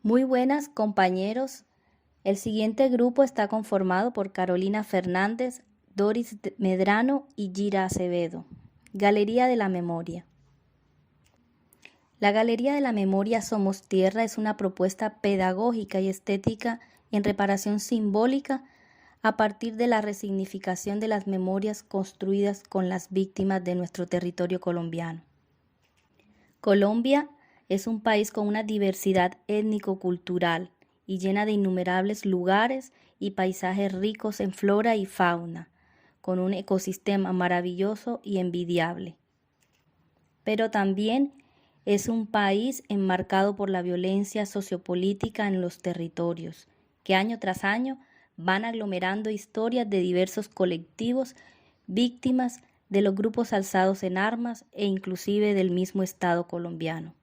Muy buenas, compañeros. El siguiente grupo está conformado por Carolina Fernández, Doris Medrano y Gira Acevedo. Galería de la Memoria. La Galería de la Memoria Somos Tierra es una propuesta pedagógica y estética en reparación simbólica a partir de la resignificación de las memorias construidas con las víctimas de nuestro territorio colombiano. Colombia es un país con una diversidad étnico-cultural y llena de innumerables lugares y paisajes ricos en flora y fauna, con un ecosistema maravilloso y envidiable. Pero también es un país enmarcado por la violencia sociopolítica en los territorios, que año tras año van aglomerando historias de diversos colectivos, víctimas de los grupos alzados en armas e inclusive del mismo Estado colombiano.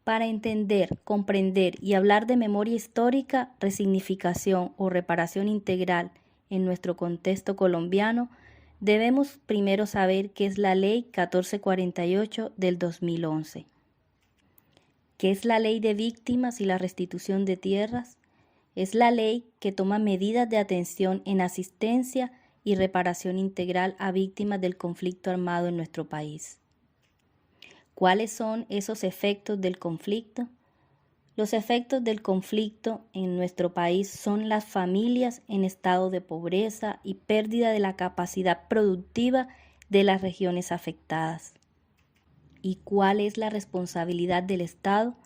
Para entender, comprender y hablar de memoria histórica, resignificación o reparación integral en nuestro contexto colombiano, debemos primero saber qué es la Ley 1448 del 2011. ¿Qué es la Ley de Víctimas y la Restitución de Tierras? Es la ley que toma medidas de atención en asistencia y reparación integral a víctimas del conflicto armado en nuestro país. ¿Cuáles son esos efectos del conflicto? Los efectos del conflicto en nuestro país son las familias en estado de pobreza y pérdida de la capacidad productiva de las regiones afectadas. ¿Y cuál es la responsabilidad del Estado?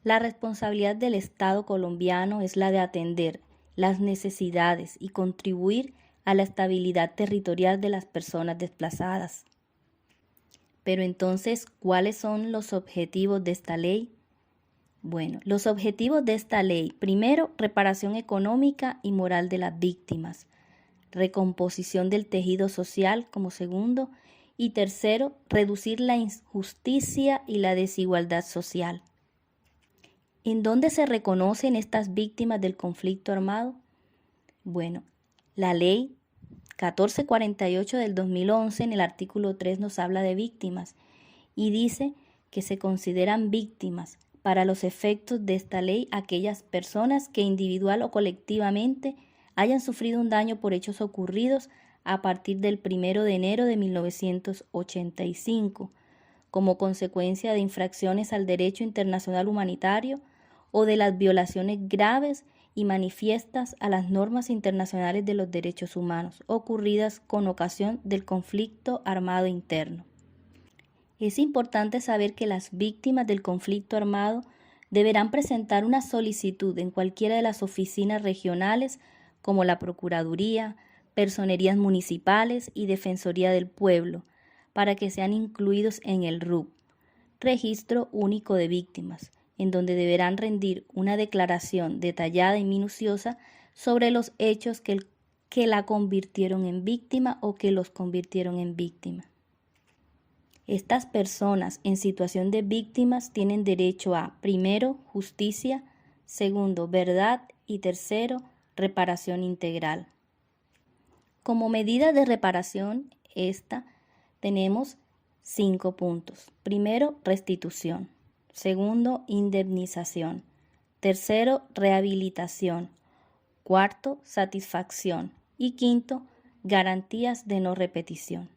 La responsabilidad del Estado colombiano es la de atender las necesidades y contribuir a la estabilidad territorial de las personas desplazadas. Pero entonces, ¿cuáles son los objetivos de esta ley? Bueno, los objetivos de esta ley: primero, reparación económica y moral de las víctimas; recomposición del tejido social como segundo; y tercero, reducir la injusticia y la desigualdad social. ¿En dónde se reconocen estas víctimas del conflicto armado? Bueno, la ley 1448 del 2011 en el artículo 3 nos habla de víctimas y dice que se consideran víctimas para los efectos de esta ley aquellas personas que individual o colectivamente hayan sufrido un daño por hechos ocurridos a partir del 1 de enero de 1985 como consecuencia de infracciones al derecho internacional humanitario o de las violaciones graves y manifiestas a las normas internacionales de los derechos humanos ocurridas con ocasión del conflicto armado interno. Es importante saber que las víctimas del conflicto armado deberán presentar una solicitud en cualquiera de las oficinas regionales como la Procuraduría, Personerías Municipales y Defensoría del Pueblo para que sean incluidos en el RUV, Registro Único de Víctimas, en donde deberán rendir una declaración detallada y minuciosa sobre los hechos que la convirtieron en víctima o que los convirtieron en víctima. Estas personas en situación de víctimas tienen derecho a, primero, justicia; segundo, verdad; y tercero, reparación integral. Como medida de reparación, tenemos 5 puntos. Primero, restitución. Segundo, indemnización. Tercero, rehabilitación. Cuarto, satisfacción. Y quinto, garantías de no repetición.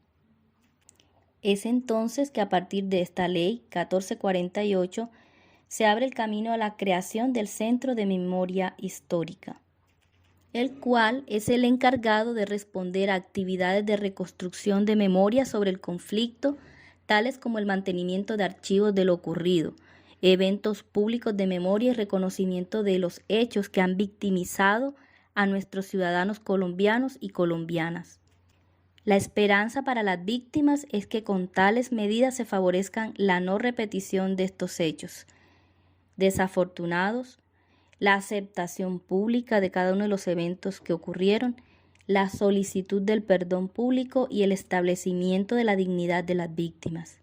Es entonces que a partir de esta ley 1448 se abre el camino a la creación del Centro de Memoria Histórica, el cual es el encargado de responder a actividades de reconstrucción de memoria sobre el conflicto, tales como el mantenimiento de archivos de lo ocurrido, eventos públicos de memoria y reconocimiento de los hechos que han victimizado a nuestros ciudadanos colombianos y colombianas. La esperanza para las víctimas es que con tales medidas se favorezcan la no repetición de estos hechos desafortunados, la aceptación pública de cada uno de los eventos que ocurrieron, la solicitud del perdón público y el establecimiento de la dignidad de las víctimas.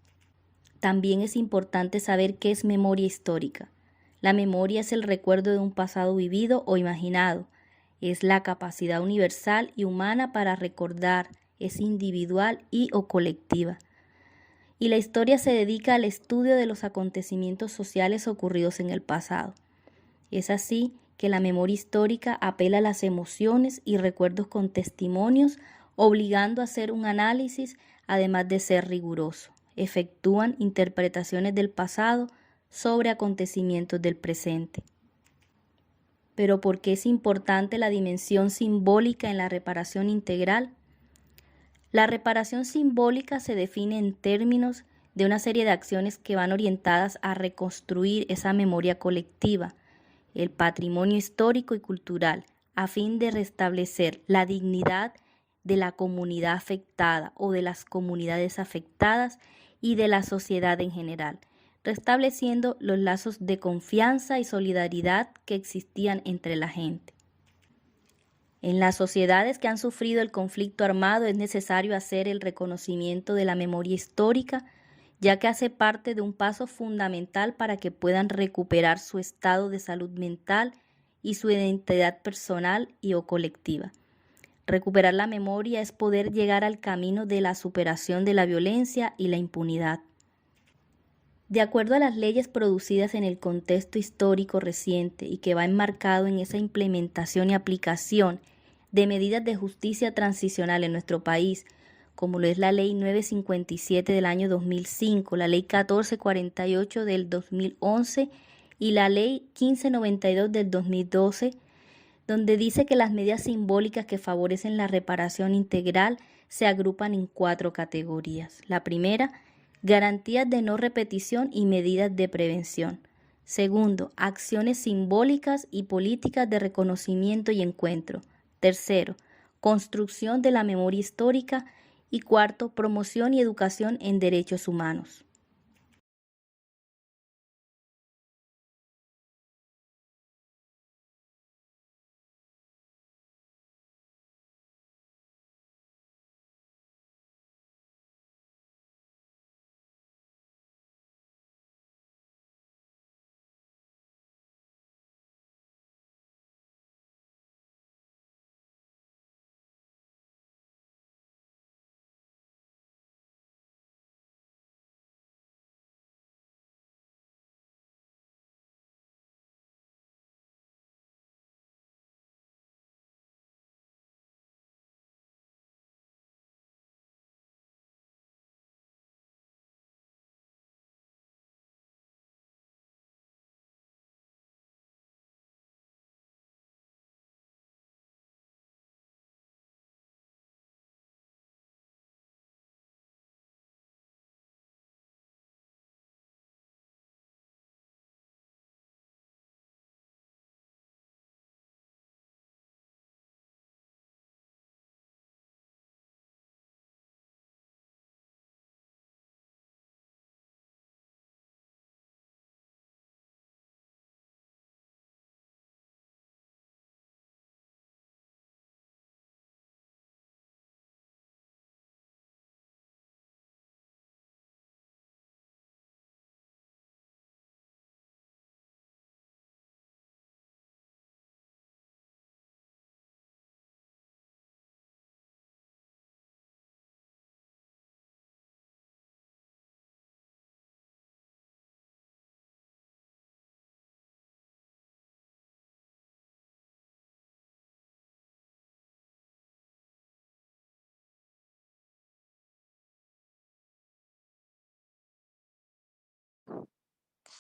También es importante saber qué es memoria histórica. La memoria es el recuerdo de un pasado vivido o imaginado. Es la capacidad universal y humana para recordar, es individual y o colectiva. Y la historia se dedica al estudio de los acontecimientos sociales ocurridos en el pasado. Es así que la memoria histórica apela a las emociones y recuerdos con testimonios, obligando a hacer un análisis, además de ser riguroso. Efectúan interpretaciones del pasado sobre acontecimientos del presente. Pero ¿por qué es importante la dimensión simbólica en la reparación integral? La reparación simbólica se define en términos de una serie de acciones que van orientadas a reconstruir esa memoria colectiva, el patrimonio histórico y cultural, a fin de restablecer la dignidad de la comunidad afectada o de las comunidades afectadas y de la sociedad en general, restableciendo los lazos de confianza y solidaridad que existían entre la gente. En las sociedades que han sufrido el conflicto armado es necesario hacer el reconocimiento de la memoria histórica, ya que hace parte de un paso fundamental para que puedan recuperar su estado de salud mental y su identidad personal y o colectiva. Recuperar la memoria es poder llegar al camino de la superación de la violencia y la impunidad. De acuerdo a las leyes producidas en el contexto histórico reciente y que va enmarcado en esa implementación y aplicación de medidas de justicia transicional en nuestro país, como lo es la Ley 957 del año 2005, la Ley 1448 del 2011 y la Ley 1592 del 2012, donde dice que las medidas simbólicas que favorecen la reparación integral se agrupan en 4 categorías. La primera, garantías de no repetición y medidas de prevención. Segundo, acciones simbólicas y políticas de reconocimiento y encuentro. Tercero, construcción de la memoria histórica. Y cuarto, promoción y educación en derechos humanos.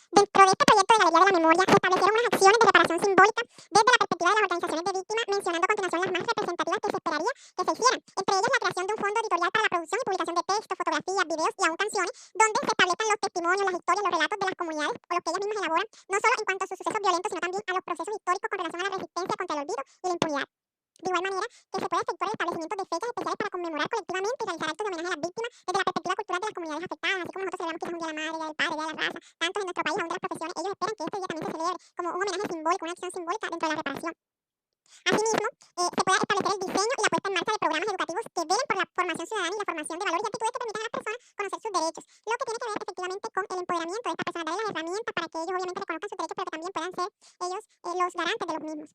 Dentro de este proyecto de Galería de la Memoria se establecieron unas acciones de reparación simbólica desde la perspectiva de las organizaciones de víctimas, mencionando a continuación las más representativas que se esperaría que se hicieran. Entre ellas la creación de un fondo editorial para la producción y publicación de textos, fotografías, videos y aún canciones, donde se establezcan los testimonios, las historias, los relatos de las comunidades o los que ellas mismas elaboran, no solo en cuanto a sus sucesos violentos, sino también a los procesos históricos con relación a la resistencia contra el olvido y la impunidad. De igual manera, que se puede efectuar el establecimiento de fechas especiales para conmemorar colectivamente y realizar actos de homenaje a las víctimas desde la perspectiva cultural de las comunidades afectadas, así como nosotros celebramos que es un día de la madre, día del padre, día de la raza, tanto en nuestro país aún de las profesiones, ellos esperan que este día también se celebre como un homenaje simbólico, una acción simbólica dentro de la reparación. Asimismo, se puede establecer el diseño y la puesta en marcha de programas educativos que velen por la formación ciudadana y la formación de valores y actitudes que permitan a las personas conocer sus derechos, lo que tiene que ver efectivamente con el empoderamiento de estas personas, darles las herramientas para que ellos obviamente reconozcan sus derechos, pero que también puedan ser ellos los garantes de los mismos.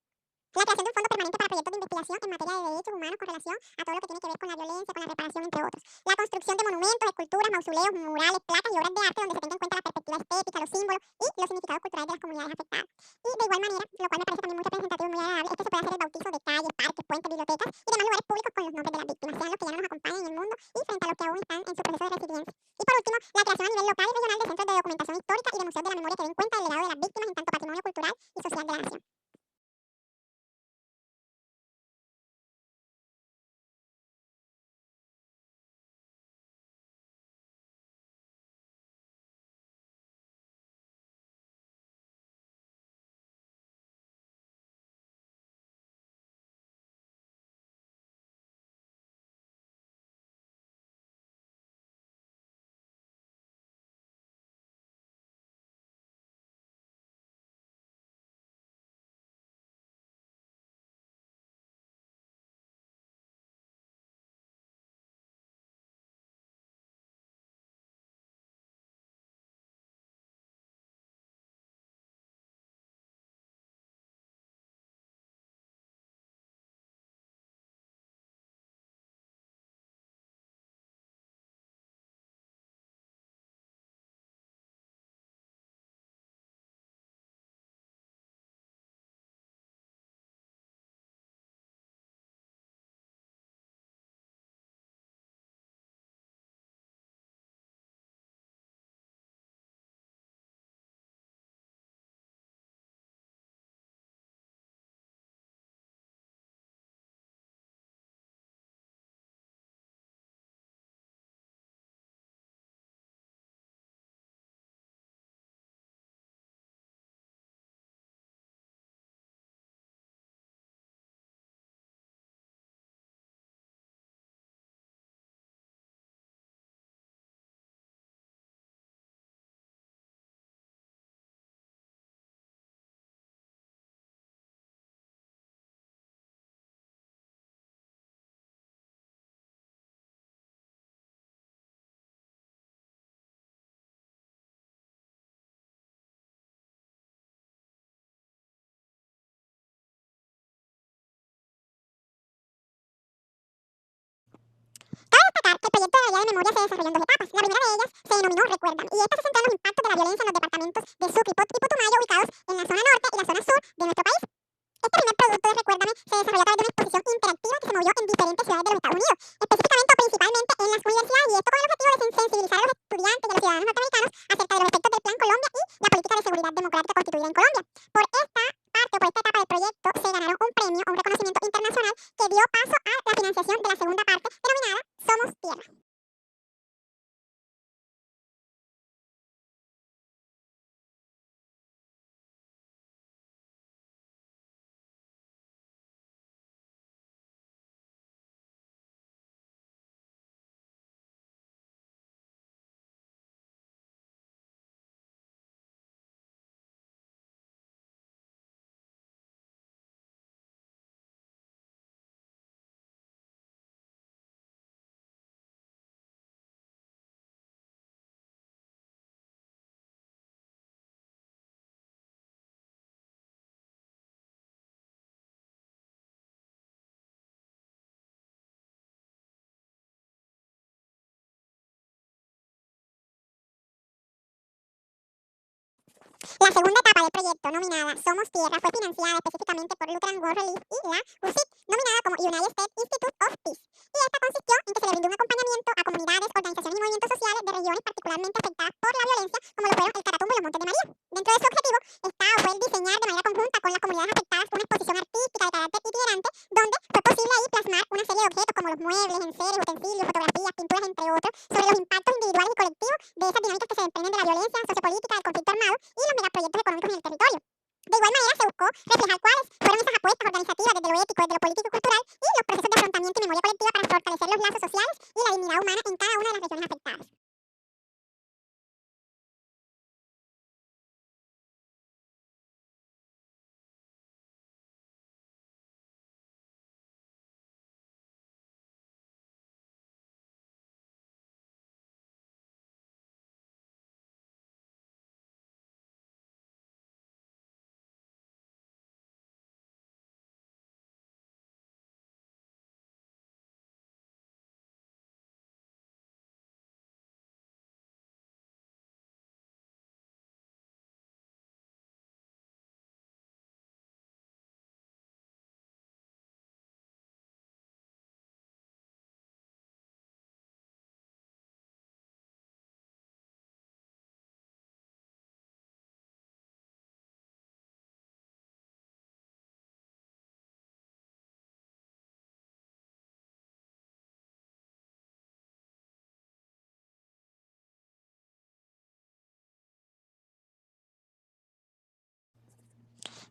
La creación de un fondo permanente para proyectos de investigación en materia de derechos humanos con relación a todo lo que tiene que ver con la violencia, con la reparación, entre otros. La construcción de monumentos, esculturas, mausoleos, murales, placas y obras de arte donde se tenga en cuenta la perspectiva estética, los símbolos y los significados culturales de las comunidades afectadas. Y de igual manera, lo cual me parece también muy representativo y muy agradable, es que se puede hacer el bautizo de calles, parques, puentes, bibliotecas y demás lugares públicos con los nombres de las víctimas, sean los que ya no nos acompañan en el mundo y frente a los que aún están en su proceso de resiliencia. Y por último, la creación a nivel local y regional de centros de documentación histórica y de museos de la memoria que den cuenta del legado de las víctimas en tanto patrimonio cultural y social de la nación. Cabe destacar que el proyecto de la Guía de Memoria se desarrolló en dos etapas. La primera de ellas se denominó Recuérdame, y esta se centró en los impactos de la violencia en los departamentos de Sucre y Putumayo, ubicados en la zona norte y la zona sur de nuestro país. Este primer producto de Recuérdame se desarrolló a través de una exposición interactiva que se movió en diferentes ciudades de los Estados Unidos, específicamente o principalmente en las universidades, y esto con el objetivo de sensibilizar a los estudiantes y a los ciudadanos norteamericanos acerca de los efectos del Plan Colombia y la política de seguridad democrática constituida en Colombia. Por esta parte o por esta etapa del proyecto se ganaron un premio o un reconocimiento internacional que dio paso a la financiación de la segunda parte denominada Somos Tierra. La segunda etapa del proyecto, nominada Somos Tierra, fue financiada específicamente por Lutheran World Relief y la USIP, nominada como United States Institute of Peace. Y esta consistió en que se le brindó un acompañamiento a comunidades, organizaciones y movimientos sociales de regiones particularmente afectadas por la violencia, como lo fueron el Catatumbo y los Montes de María. Dentro de su objetivo está o fue el diseñar de manera conjunta con las comunidades afectadas una exposición artística de carácter itinerante, donde fue posible ahí plasmar una serie de objetos como los muebles, enseres, utensilios, fotografías, pinturas, entre otros, sobre los impactos individuales y colectivos de esas dinámicas que se desprenden de la violencia sociopolítica, del conflicto armado y los megaproyectos económicos en el territorio. De igual manera se buscó reflejar cuáles fueron esas apuestas organizativas desde lo ético, desde lo político y cultural y los procesos de afrontamiento y memoria colectiva para fortalecer los lazos sociales y la dignidad humana en cada una de las regiones afectadas.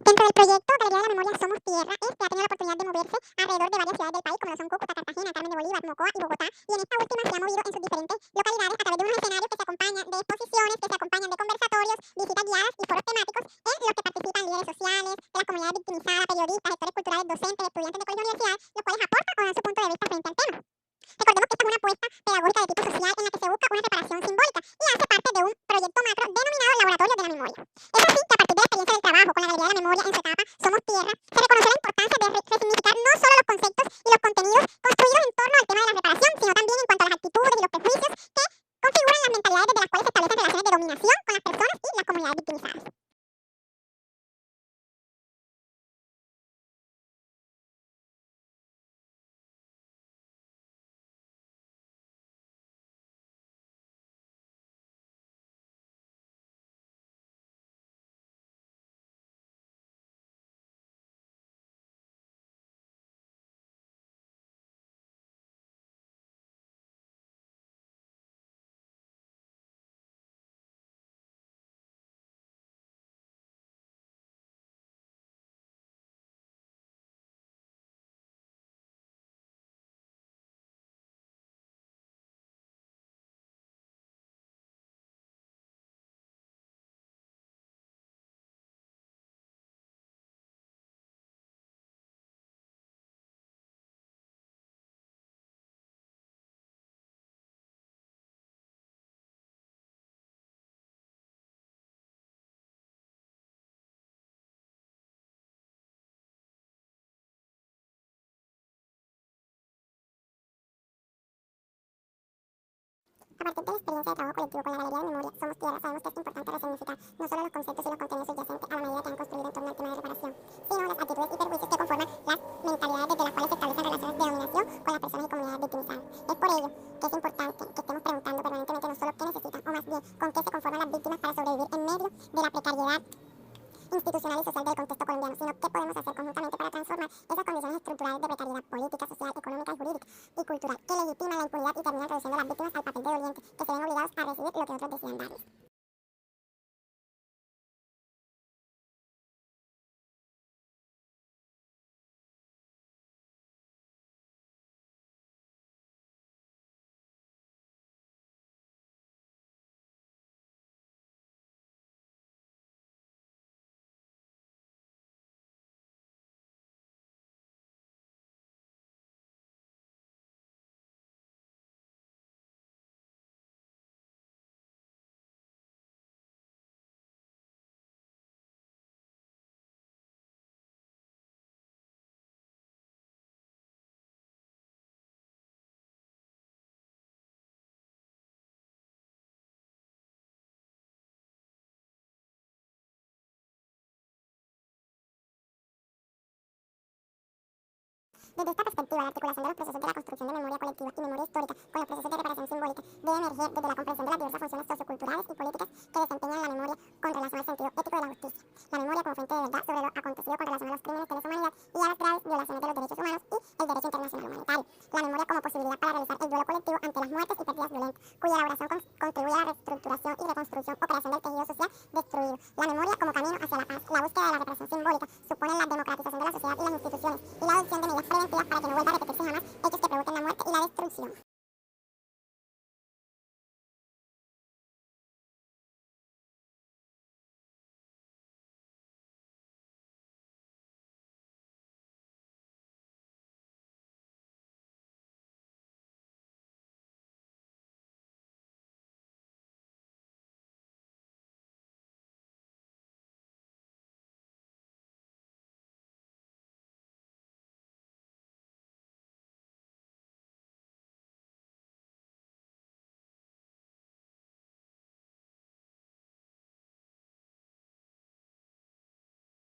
Dentro del proyecto Galería de la Memoria Somos Tierra, ha tenido la oportunidad de moverse alrededor de varias ciudades del país, como lo son Cúcuta, Cartagena, Carmen de Bolívar, Mocoa y Bogotá, y en esta última se ha movido en sus diferentes localidades a través de unos escenarios que se acompañan de exposiciones, que se acompañan de conversatorios, visitas guiadas y foros temáticos en los que participan líderes sociales, de las comunidades victimizadas, periodistas, gestores culturales, docentes, estudiantes de colegios y universidades, los cuales aportan o dan su punto de vista frente al tema. Recordemos que esta es una apuesta pedagógica de tipo social en la que se busca una reparación simbólica y hace parte de un proyecto macro denominado Laboratorio de la Memoria. Es así que a partir de la experiencia del trabajo con la Galería de la Memoria en su etapa Somos Tierra, se reconoció la importancia de resignificar no solo los conceptos y los contenidos construidos en torno al tema de la reparación, sino también en cuanto a las actitudes y los prejuicios que configuran las mentalidades desde las cuales se establecen relaciones de dominación con las personas y las comunidades victimizadas. A partir de la experiencia de trabajo colectivo con la Galería de Memoria Somos Tierra, sabemos que es importante resignificar no solo los conceptos y los contenidos subyacentes a la medida que han construido en torno al tema de reparación, sino las actitudes y perjuicios que conforman las mentalidades desde las cuales se establecen relaciones de dominación con las personas y comunidades victimizadas. Es por ello que es importante que estemos preguntando permanentemente no solo qué necesitan, o más bien con qué se conforman las víctimas para sobrevivir en medio de la precariedad institucional y social del contexto colombiano, sino qué podemos hacer conjuntamente para transformar esas condiciones estructurales de precariedad política, social, económica, jurídica y cultural que legitiman la impunidad y terminan reduciendo a las víctimas al papel de dolientes que se ven obligados a recibir lo que otros decían darles. Desde esta perspectiva, la articulación de los procesos de la construcción de memoria colectiva y memoria histórica con los procesos de reparación simbólica debe emerger desde la comprensión de las diversas funciones socioculturales y políticas que desempeñan la memoria con relación al sentido ético de la justicia. La memoria como fuente de verdad sobre lo acontecido con relación a los crímenes de lesa humanidad y a las graves violaciones de los derechos humanos y el derecho internacional humanitario. La memoria como posibilidad para realizar el duelo colectivo ante las muertes y pérdidas violentas, cuya elaboración contribuye a la reestructuración y reconstrucción o creación del tejido social destruido. La memoria como camino hacia la paz. La búsqueda de la reparación simbólica supone la democratización de la sociedad y las instituciones y la adopción de medidas preventivas para que no vuelva a repetirse jamás hechos que provoquen la muerte y la destrucción.